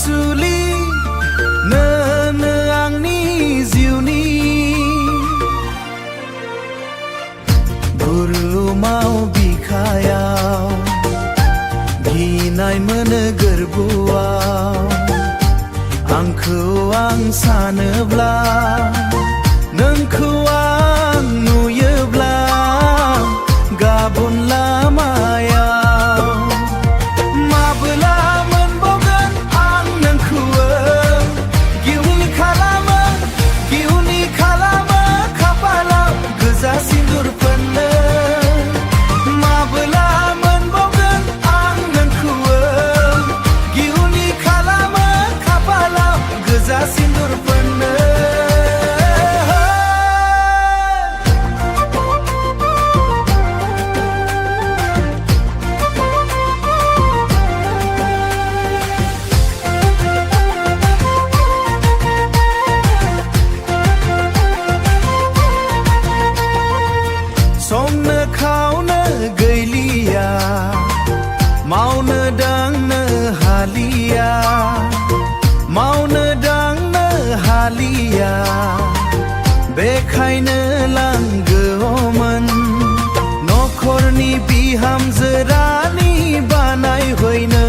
अनसुलि नोंनो आंनि जिउनि बुरुमाव बिखायाव गिनाय मोनो गोरबोआव आंखौ आं सानोब्ला नोंखौ आं नुयोब्ला गाबोन लामायाव माबोला मोनबावगोन आं नोंखौ गिउनि खालामो खाफालाव गोजा सिन्दुर फोननो माबोला मोनबावगोन आं नोंखौ गिउनि खालामो खाफालाव गोजा सिन्दुर फोननो संनो खावनो गैलिया मावनो दांनो हालिया मावनो दांनो हालिया बेखायनो लांगौमोन नखरनि बिहामजो रानि बानायहैनो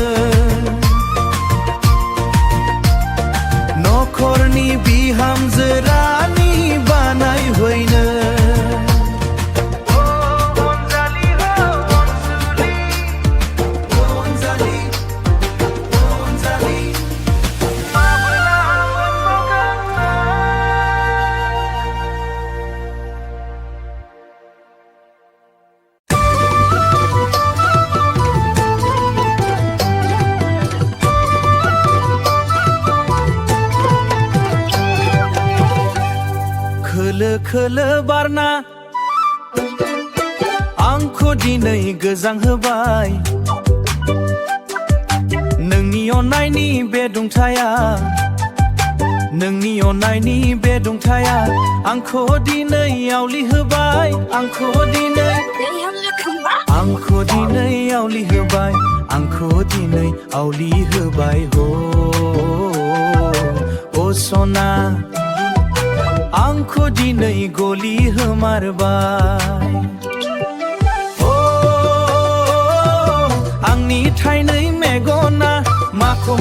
नखरनि बिहामजो रानि बानायहैनो खोलो खोलो बारना आंखौ दिनै गोजांहोबाय नोंनि अननायनि बे दुंथाया नोंनि अननायनि बे दुंथाया आंखौ दिनै आवलिहोबाय आंखौ दिनै आवलिहोबाय आंखौ दिनै आवलिहोबाय हो ओ सना आंखौ दिनै गलि होमारबाय आंनि थाइनै मेगना माखौ